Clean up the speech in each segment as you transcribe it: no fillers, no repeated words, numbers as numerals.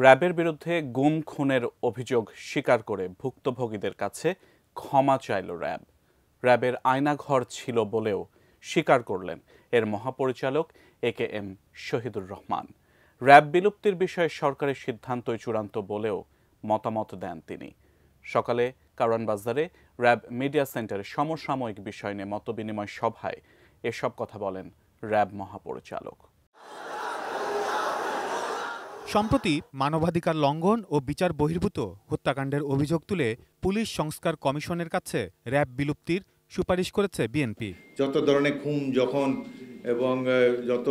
র্যাবের বিরুদ্ধে গুম খুনের অভিযোগ স্বীকার করে ভুক্তভোগীদের কাছে ক্ষমা চাইল র্যাব। র্যাবের আয়নাঘর ছিল বলেও স্বীকার করলেন এর মহাপরিচালক AKM শহীদুর রহমান। র্যাব বিলুপ্তির বিষয়ে সরকারের সিদ্ধান্তই চূড়ান্ত বলেও মতামত দেন তিনি। সকালে কারওয়ান বাজারে র্যাব মিডিয়া সেন্টারে সমসাময়িক বিষয় নিয়ে মতবিনিময় সভায় এসব কথা বলেন র্যাব মহাপরিচালক। সম্প্রতি মানবাধিকার লঙ্ঘন ও বিচার বহির্ভূত হত্যাকাণ্ডের অভিযোগ তুলে পুলিশ সংস্কার কমিশনের কাছে র্যাব বিলুপ্তির সুপারিশ করেছে বিএনপি। যত ধরনের খুন যখন এবং যত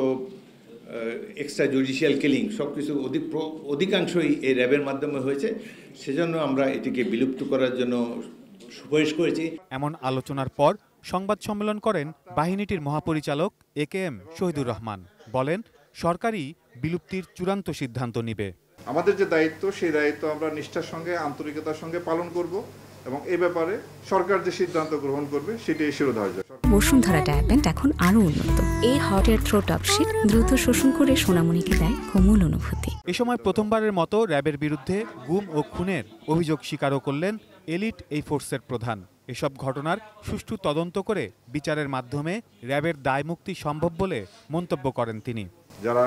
এক্সট্রা জুডিশিয়াল কিলিং সবকিছু অধিকাংশই এই র্যাবের মাধ্যমে হয়েছে, সেজন্য আমরা এটিকে বিলুপ্ত করার জন্য সুপারিশ করেছি। এমন আলোচনার পর সংবাদ সম্মেলন করেন বাহিনীটির মহাপরিচালক AKM শহীদুর রহমান। বলেন, সরকারই বিলুপ্তির চূড়ান্ত সিদ্ধান্ত নেবে। আমাদের যে দায়িত্ব, সেই দায়িত্ব আমরা নিষ্ঠার সঙ্গে আন্তরিকতার সঙ্গে পালন করব এবং এই ব্যাপারে সরকার যে সিদ্ধান্ত গ্রহণ করবে সেটাই শিরোধার্য। বসুন্ধরা ডায়াপেন্ট এখন আরো উন্নত। এই হট এয়ার থ্রো টপশিট দ্রুত শোষণ করে সোনামণিকে দেয় কোমল অনুভূতি। এ সময় প্রথমবারের মতো র্যাবের বিরুদ্ধে গুম ও খুনের অভিযোগ স্বীকারও করলেন এলিট এই ফোর্সের প্রধান। এসব ঘটনার সুষ্ঠু তদন্ত করে বিচারের মাধ্যমে র্যাবের দায়মুক্তি সম্ভব বলে মন্তব্য করেন তিনি। যারা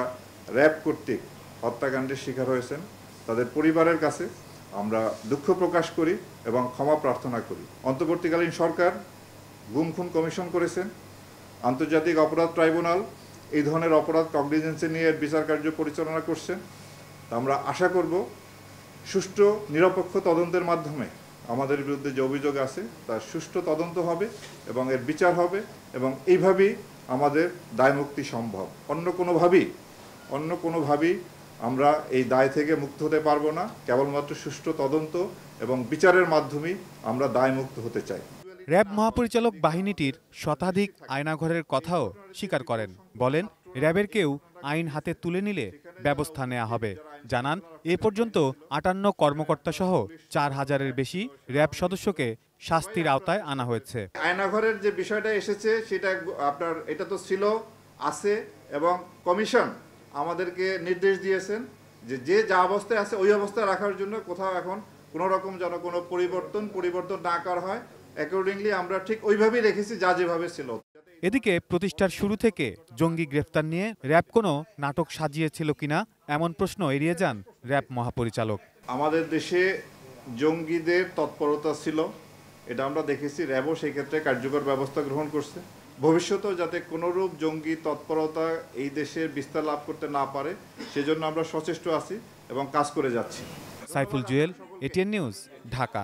র্যাব কর্তৃক হত্যাকাণ্ডের শিকার হয়েছেন তাদের পরিবারের কাছে আমরা দুঃখ প্রকাশ করি এবং ক্ষমা প্রার্থনা করি। অন্তর্বর্তীকালীন সরকার গুম খুন কমিশন করেছেন, আন্তর্জাতিক অপরাধ ট্রাইব্যুনাল এই ধরনের অপরাধ কগনিজেন্সে নিয়ে বিচার কার্য পরিচালনা করছেন। আমরা আশা করব সুষ্ঠু নিরপেক্ষ তদন্তের মাধ্যমে আমাদের বিরুদ্ধে যে অভিযোগ আছে তার সুষ্ঠু তদন্ত হবে এবং এর বিচার হবে এবং এইভাবেই আমাদের দায়মুক্তি সম্ভব। অন্য কোনোভাবেই আমরা এই দায় থেকে মুক্ত হতে পারবো না। কেবলমাত্র সুষ্ঠু তদন্ত এবং বিচারের মাধ্যমেই আমরা দায়মুক্ত হতে চাই। র্যাব মহাপরিচালক বাহিনীটির শতাধিক আয়নাঘরের কথাও স্বীকার করেন। বলেন, র্যাবের কেউ আইন হাতে তুলে নিলে ব্যবস্থা নেওয়া হবে। জানান, এ পর্যন্ত 58 কর্মকর্তা সহ 4000-এর বেশি র্যাব সদস্যকে শাস্তির আওতায় আনা হয়েছে। আয়নাঘরের যে বিষয়টা এসেছে সেটা এটা তো ছিল, আছে এবং কমিশন আমাদেরকে নির্দেশ দিয়েছেন যে যা অবস্থায় আছে ওই অবস্থায় রাখার জন্য। কোথাও এখন কোনো রকম যেন কোনো পরিবর্তন না করা হয়। অ্যাকর্ডিংলি আমরা ঠিক ওইভাবেই রেখেছি যা যেভাবে ছিল। এদিকে প্রতিষ্ঠার শুরু থেকে জঙ্গি গ্রেফতার নিয়ে র্যাব কোনো নাটক সাজিয়েছিল কিনা এমন প্রশ্ন এড়িয়ে যান র্যাব মহাপরিচালক। আমাদের দেশে জঙ্গিদের তৎপরতা ছিল, এটা আমরা দেখেছি। র্যাবও সেই ক্ষেত্রে কার্যকর ব্যবস্থা গ্রহণ করছে। ভবিষ্যতেও যাতে কোনোরূপ জঙ্গি তৎপরতা এই দেশের বিস্তার লাভ করতে না পারে সেজন্য আমরা সচেষ্ট আছি এবং কাজ করে যাচ্ছি। Saiful Jewel, ATN news, Dhaka.